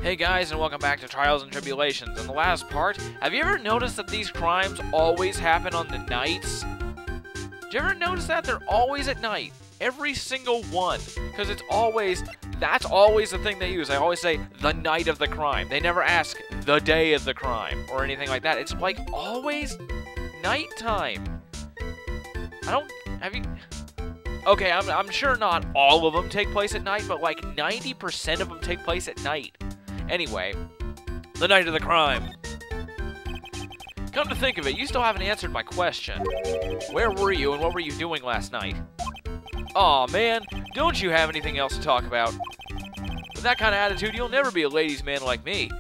Hey guys, and welcome back to Trials and Tribulations. In the last part, have you ever noticed that these crimes always happen on the nights? Did you ever notice that? They're always at night. Every single one. Because that's always the thing they use. They always say, the night of the crime. They never ask, the day of the crime, or anything like that. It's like, always nighttime. Okay, I'm sure not all of them take place at night, but like 90% of them take place at night. Anyway, the night of the crime. Come to think of it, you still haven't answered my question. Where were you and what were you doing last night? Aw, man, don't you have anything else to talk about? With that kind of attitude, you'll never be a ladies' man like me.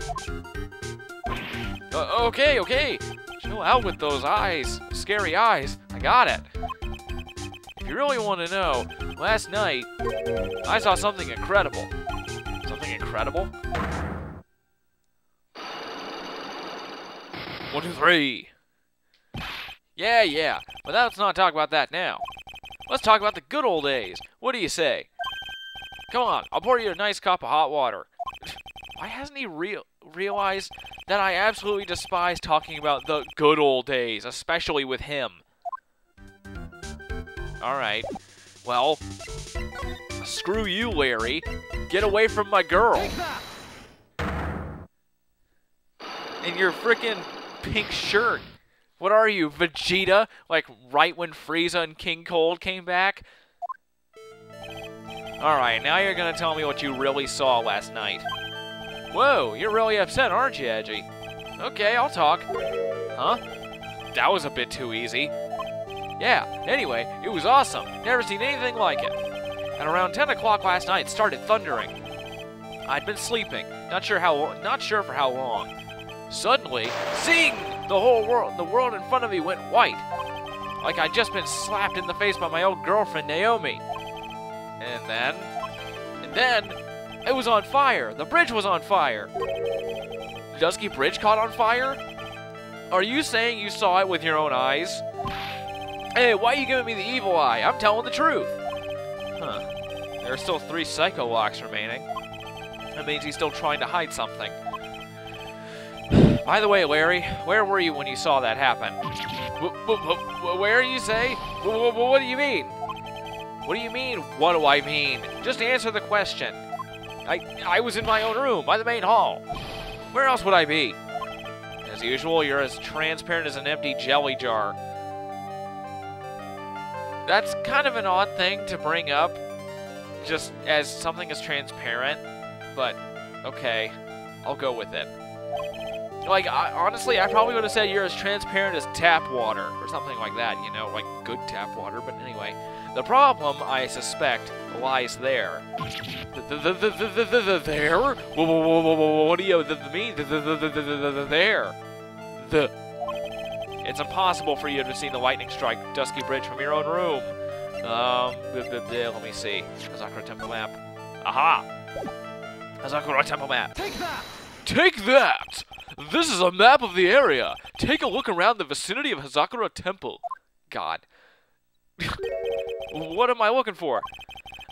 Okay. Chill out with those eyes. Scary eyes. I got it. If you really want to know, last night, I saw something incredible. Something incredible? 1, 2, 3. Yeah, but let's not talk about that now. Let's talk about the good old days. What do you say? Come on, I'll pour you a nice cup of hot water. Why hasn't he realized that I absolutely despise talking about the good old days, especially with him? Alright, well, screw you, Larry. Get away from my girl. And your frickin' pink shirt. What are you, Vegeta? Like, right when Frieza and King Cold came back? Alright, now you're gonna tell me what you really saw last night. Whoa, you're really upset, aren't you, Edgey? Okay, I'll talk. Huh? That was a bit too easy. Yeah, anyway, it was awesome. Never seen anything like it. And around 10 o'clock last night, it started thundering. I'd been sleeping, not sure for how long. Suddenly, zing! The world in front of me went white. Like I'd just been slapped in the face by my old girlfriend, Naomi. And then, it was on fire. The bridge was on fire. The Dusky Bridge caught on fire? Are you saying you saw it with your own eyes? Hey, why are you giving me the evil eye? I'm telling the truth. Huh. There are still 3 psycho locks remaining. That means he's still trying to hide something. By the way, Larry, where were you when you saw that happen? Where, you say? What do you mean? What do you mean, what do I mean? Just answer the question. I was in my own room, by the main hall. Where else would I be? As usual, you're as transparent as an empty jelly jar. That's kind of an odd thing to bring up, just as something is transparent, but okay, I'll go with it. Like, honestly, I probably would have said you're as transparent as tap water, or something like that, you know, like good tap water, but anyway. The problem, I suspect, lies there. There? What do you mean, there? It's impossible for you to have seen the lightning strike Dusky Bridge from your own room. Let me see. Hazakura Temple map. Aha! Hazakura Temple map. Take that! Take that! This is a map of the area. Take a look around the vicinity of Hazakura Temple. God. What am I looking for?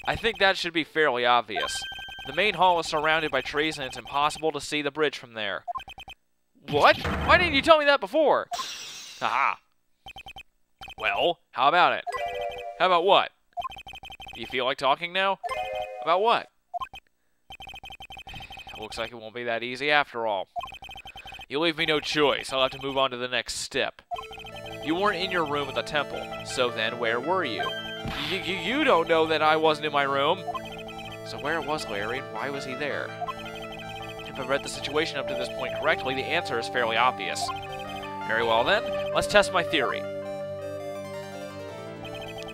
I think that should be fairly obvious. The main hall is surrounded by trees and it's impossible to see the bridge from there. What? Why didn't you tell me that before? Aha. Well, how about it? How about what? Do you feel like talking now? About what? Looks like it won't be that easy after all. You leave me no choice. I'll have to move on to the next step. You weren't in your room at the temple, so then where were you? You don't know that I wasn't in my room. So where was Larry and why was he there? If I've read the situation up to this point correctly, the answer is fairly obvious. Very well then, let's test my theory.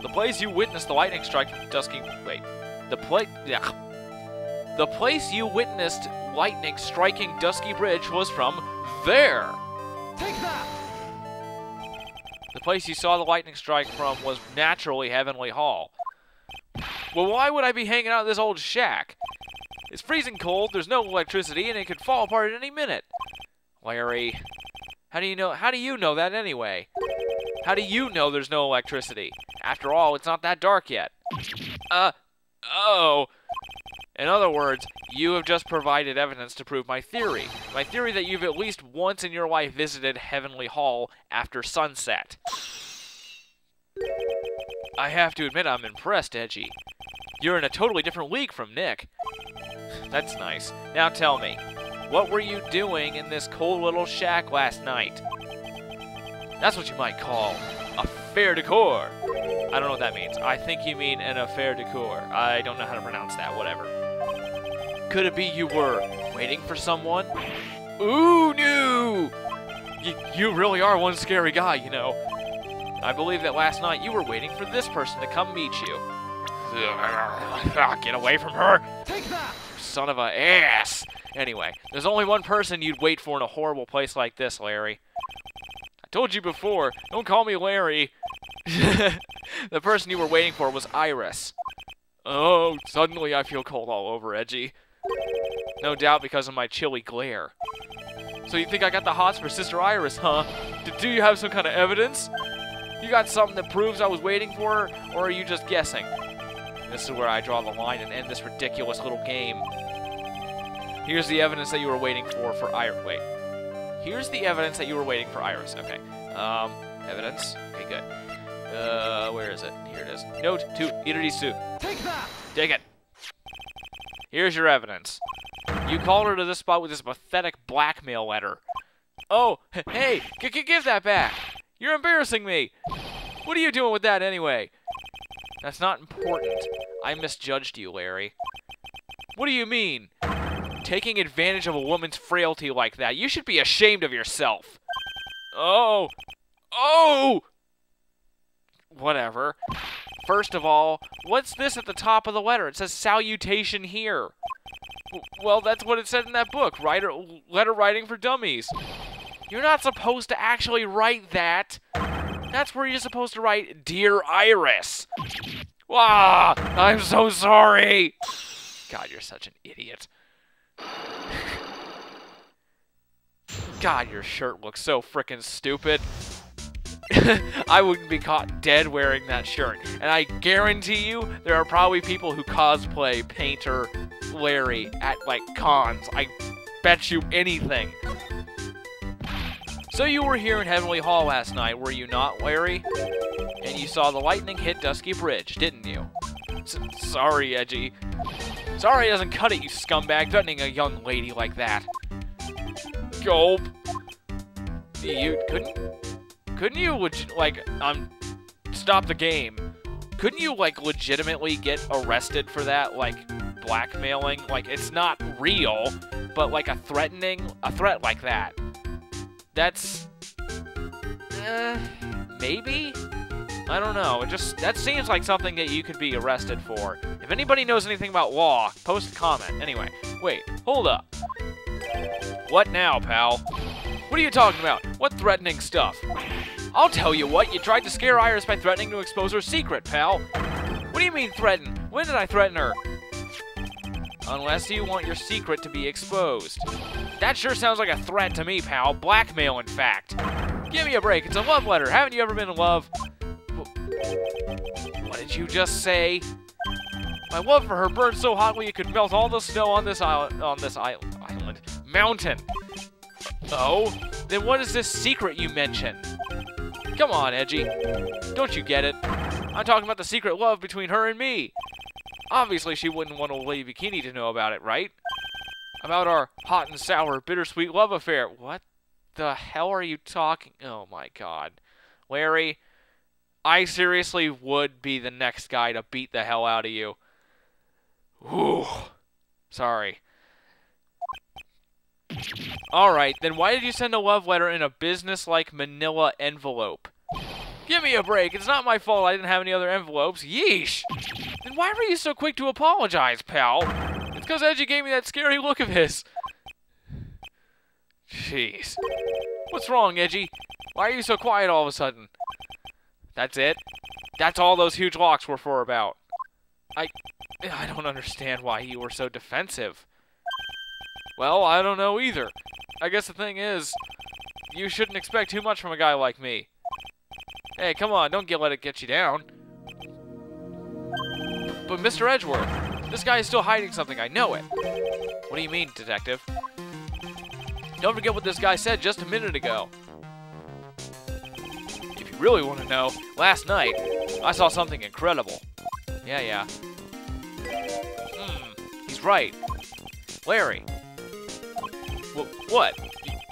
The place you witnessed the lightning strike from Dusky... Wait. The place you witnessed lightning striking Dusky Bridge was from there. Take that! The place you saw the lightning strike from was naturally Heavenly Hall. Well, why would I be hanging out in this old shack? It's freezing cold, there's no electricity, and it could fall apart at any minute. Larry, how do you know that anyway? How do you know there's no electricity? After all, it's not that dark yet. Oh. In other words, you have just provided evidence to prove my theory. My theory that you've at least once in your life visited Heavenly Hall after sunset. I have to admit I'm impressed, Edgey. You're in a totally different league from Nick. That's nice. Now tell me, what were you doing in this cold little shack last night? That's what you might call a fair decor. I don't know what that means. I think you mean an affair de cour. I don't know how to pronounce that, whatever. Could it be you were waiting for someone? Ooh, no! You really are one scary guy, you know. I believe that last night you were waiting for this person to come meet you. Get away from her! Take that! Son of a ass! Anyway, there's only one person you'd wait for in a horrible place like this, Larry. I told you before, don't call me Larry. The person you were waiting for was Iris. Oh, suddenly I feel cold all over, Edgey. No doubt because of my chilly glare. So you think I got the hots for Sister Iris, huh? Do you have some kind of evidence? You got something that proves I was waiting for her, or are you just guessing? This is where I draw the line and end this ridiculous little game. Here's the evidence that you were waiting for Iris. Wait. Here's the evidence that you were waiting for Iris. Okay. Evidence. Okay, good. Where is it? Here it is. Note to Idrisu. Take that! Take it. Here's your evidence. You called her to this spot with this pathetic blackmail letter. Oh, hey, give that back. You're embarrassing me. What are you doing with that anyway? That's not important. I misjudged you, Larry. What do you mean? Taking advantage of a woman's frailty like that. You should be ashamed of yourself. Oh. Oh! Whatever. First of all, what's this at the top of the letter? It says salutation here. Well, that's what it said in that book, Letter Writing for Dummies. You're not supposed to actually write that. That's where you're supposed to write, Dear Iris. Wow, I'm so sorry. God, you're such an idiot. God, your shirt looks so frickin' stupid. I wouldn't be caught dead wearing that shirt. And I guarantee you, there are probably people who cosplay Painter Larry at, like, cons. I bet you anything. So you were here in Heavenly Hall last night, were you not, Larry? And you saw the lightning hit Dusky Bridge, didn't you? Sorry, Edgey. Sorry doesn't cut it, you scumbag, threatening a young lady like that. Gulp. You couldn't you, stop the game? Couldn't you, like, legitimately get arrested for that, like, blackmailing? Like, it's not real, but, like, a threat like that. That's, maybe? I don't know. That seems like something that you could be arrested for. If anybody knows anything about law, post a comment. Anyway, wait, hold up. What now, pal? What are you talking about? What threatening stuff? I'll tell you what, you tried to scare Iris by threatening to expose her secret, pal. What do you mean threaten? When did I threaten her? Unless you want your secret to be exposed. That sure sounds like a threat to me, pal. Blackmail, in fact. Give me a break. It's a love letter. Haven't you ever been in love? What did you just say? My love for her burned so hotly it could melt all the snow on this mountain. Oh? Then what is this secret you mentioned? Come on, Edgey. Don't you get it? I'm talking about the secret love between her and me. Obviously, she wouldn't want old Lady Bikini to know about it, right? About our hot and sour, bittersweet love affair. What the hell are you talking? Oh, my God. Larry, I seriously would be the next guy to beat the hell out of you. Whew. Sorry. Alright, then why did you send a love letter in a business-like manila envelope? Give me a break. It's not my fault I didn't have any other envelopes. Yeesh! Then why were you so quick to apologize, pal? It's because Edgey gave me that scary look of his. Jeez. What's wrong, Edgey? Why are you so quiet all of a sudden? That's it? That's all those huge locks were for about. I don't understand why you were so defensive. Well, I don't know either. I guess the thing is, you shouldn't expect too much from a guy like me. Hey, come on, don't let it get you down. But Mr. Edgeworth, This guy is still hiding something, I know it. What do you mean, detective? Don't forget what this guy said just a minute ago. If you really want to know, last night, I saw something incredible. Yeah. He's right. Larry. What?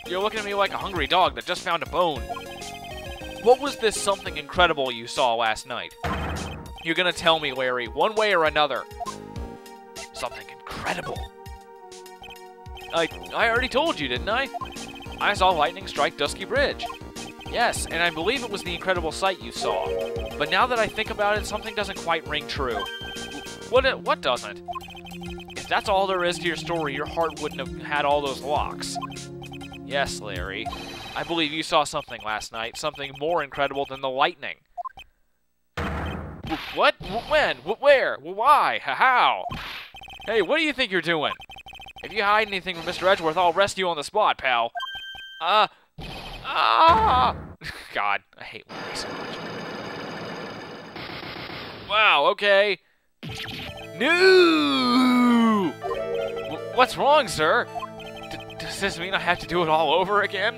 You're looking at me like a hungry dog that just found a bone. What was this something incredible you saw last night? You're gonna tell me, Larry, one way or another. Something incredible. I already told you, didn't I? I saw lightning strike Dusky Bridge. Yes, and I believe it was the incredible sight you saw. But now that I think about it, something doesn't quite ring true. What doesn't? If that's all there is to your story, your heart wouldn't have had all those locks. Yes, Larry. I believe you saw something last night, something more incredible than the lightning. What? When? Where? Why? How? Hey, what do you think you're doing? If you hide anything from Mr. Edgeworth, I'll arrest you on the spot, pal. God, I hate Larry so much. Wow, okay. No! What's wrong, sir? Does this mean I have to do it all over again?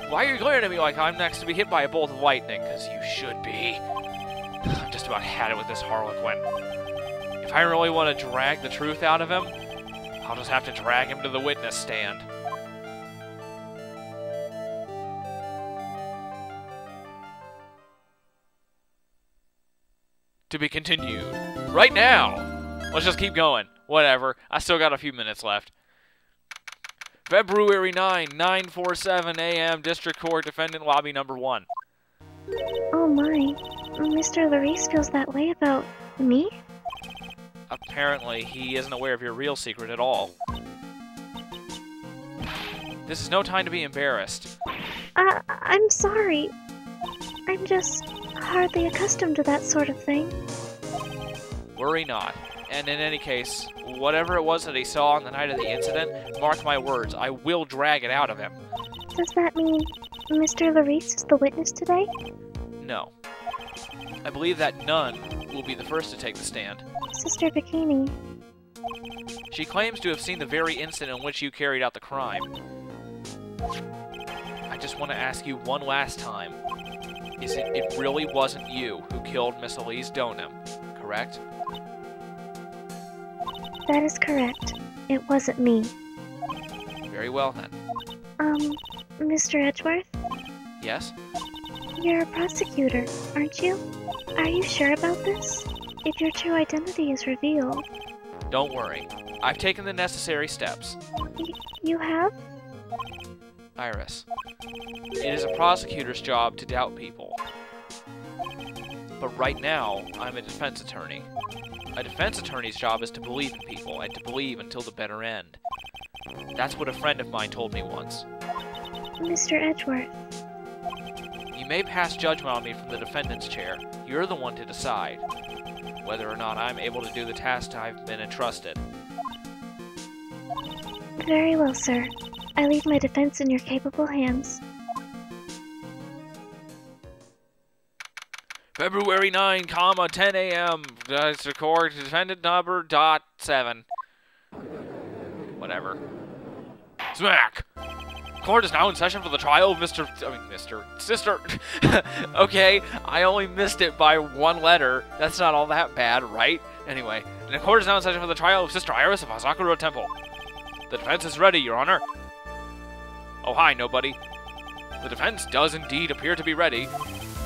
Why are you glaring at me like I'm next to be hit by a bolt of lightning? Because you should be. I've just about had it with this Harlequin. If I really want to drag the truth out of him, I'll just have to drag him to the witness stand. To be continued. Right now! Let's just keep going. Whatever. I still got a few minutes left. February 9, 9:47 a.m. District Court, Defendant Lobby Number 1. Oh my. Mr. Larice feels that way about me? Apparently, he isn't aware of your real secret at all. This is no time to be embarrassed. I'm sorry. I'm just hardly accustomed to that sort of thing. Worry not. And in any case, whatever it was that he saw on the night of the incident, mark my words, I will drag it out of him. Does that mean Mr. Larice is the witness today? No. I believe that none will be the first to take the stand. Sister Bikini. She claims to have seen the very instant in which you carried out the crime. I just want to ask you one last time. It really wasn't you who killed Miss Elise Donham, correct? That is correct. It wasn't me. Very well, then. Mr. Edgeworth? Yes? You're a prosecutor, aren't you? Are you sure about this? If your true identity is revealed... Don't worry. I've taken the necessary steps. You have? Iris, it is a prosecutor's job to doubt people. But right now, I'm a defense attorney. A defense attorney's job is to believe in people, and to believe until the bitter end. That's what a friend of mine told me once. Mr. Edgeworth. You may pass judgment on me from the defendant's chair. You're the one to decide whether or not I'm able to do the task I've been entrusted. Very well, sir. I leave my defense in your capable hands. February 9, 10 a.m. District Court, defendant number .7. Whatever. Smack! Court is now in session for the trial of Sister. Okay, I only missed it by one letter. That's not all that bad, right? Anyway, the court is now in session for the trial of Sister Iris of Asakura Temple. The defense is ready, Your Honor. Oh, hi, nobody. The defense does indeed appear to be ready.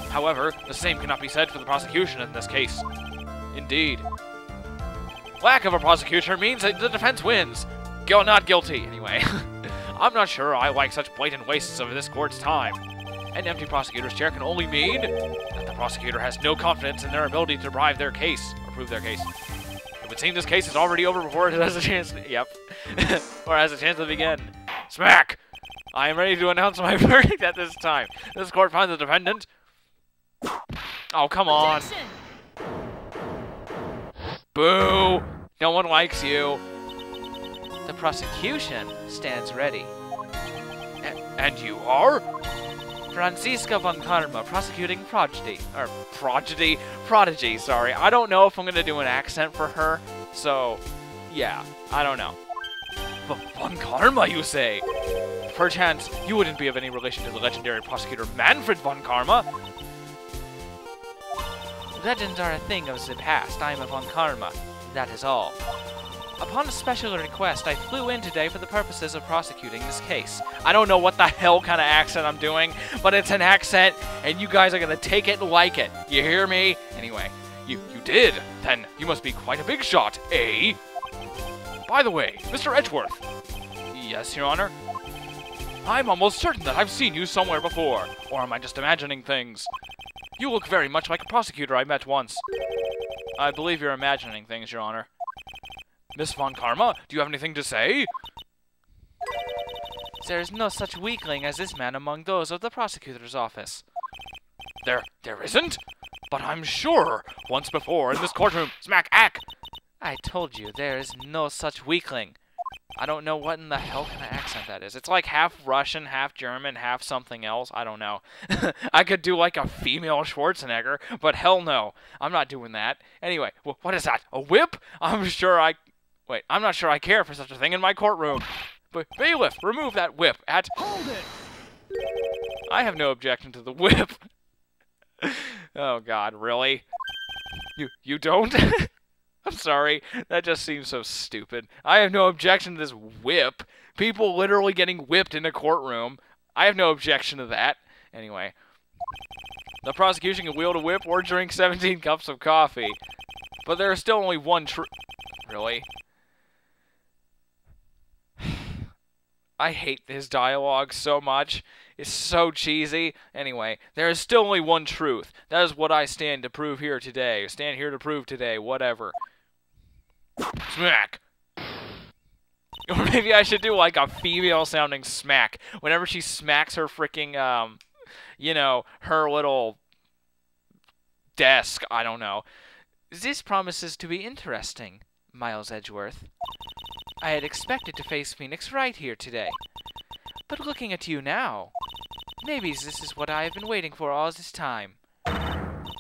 However, the same cannot be said for the prosecution in this case. Indeed. Lack of a prosecutor means that the defense wins. Not guilty, anyway. I'm not sure I like such blatant wastes of this court's time. An empty prosecutor's chair can only mean that the prosecutor has no confidence in their ability to prove their case. It would seem this case is already over before it has a chance to... Yep. or has a chance to begin. Smack! I am ready to announce my verdict at this time. This court finds the defendant... Oh, come on. Objection! Boo! No one likes you. The prosecution stands ready. And you are? Franziska von Karma, prosecuting prodigy. Prodigy, sorry. I don't know if I'm going to do an accent for her. So, yeah, I don't know. Von Karma, you say? Perchance, you wouldn't be of any relation to the legendary prosecutor Manfred von Karma? Legends are a thing of the past. I am a von Karma. That is all. Upon a special request, I flew in today for the purposes of prosecuting this case. I don't know what the hell kind of accent I'm doing, but it's an accent, and you guys are gonna take it and like it. You hear me? Anyway, you did? Then you must be quite a big shot, eh? By the way, Mr. Edgeworth. Yes, Your Honor? I'm almost certain that I've seen you somewhere before. Or am I just imagining things? You look very much like a prosecutor I met once. I believe you're imagining things, Your Honor. Miss Von Karma, do you have anything to say? There is no such weakling as this man among those of the prosecutor's office. There isn't? But I'm sure, once before in this courtroom, smack-ack! I told you, there is no such weakling. I don't know what in the hell kind of accent that is. It's like half Russian, half German, half something else. I don't know. I could do like a female Schwarzenegger, but hell no. I'm not doing that. Anyway, what is that? A whip? I'm not sure I care for such a thing in my courtroom. But bailiff, remove that whip at... Hold it! I have no objection to the whip. Oh God, really? You don't? I'm sorry, that just seems so stupid. I have no objection to this whip. People literally getting whipped in a courtroom. I have no objection to that. Anyway. The prosecution can wield a whip or drink 17 cups of coffee. But there is still only one Really? I hate his dialogue so much. It's so cheesy. Anyway, there is still only one truth. That is what I stand to prove here today. Stand here to prove today, whatever. Smack! Or maybe I should do like a female-sounding smack. Whenever she smacks her freaking, you know, her little desk. I don't know. This promises to be interesting, Miles Edgeworth. I had expected to face Phoenix Wright here today. But looking at you now, maybe this is what I have been waiting for all this time.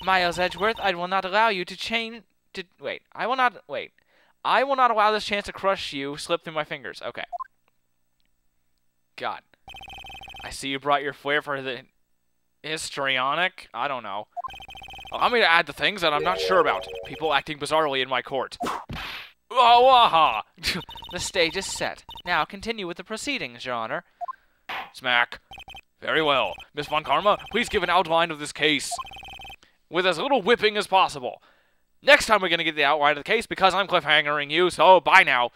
Miles Edgeworth, I will not allow you to I will not allow this chance to crush you slip through my fingers. Okay. God. I see you brought your flair for the histrionic. I don't know. Allow me to add the things that I'm not sure about. People acting bizarrely in my court. Oh, aha! The stage is set. Now continue with the proceedings, Your Honor. Smack. Very well. Miss Von Karma, please give an outline of this case. With as little whipping as possible. Next time we're going to get the outline of the case because I'm cliffhangering you, so bye now.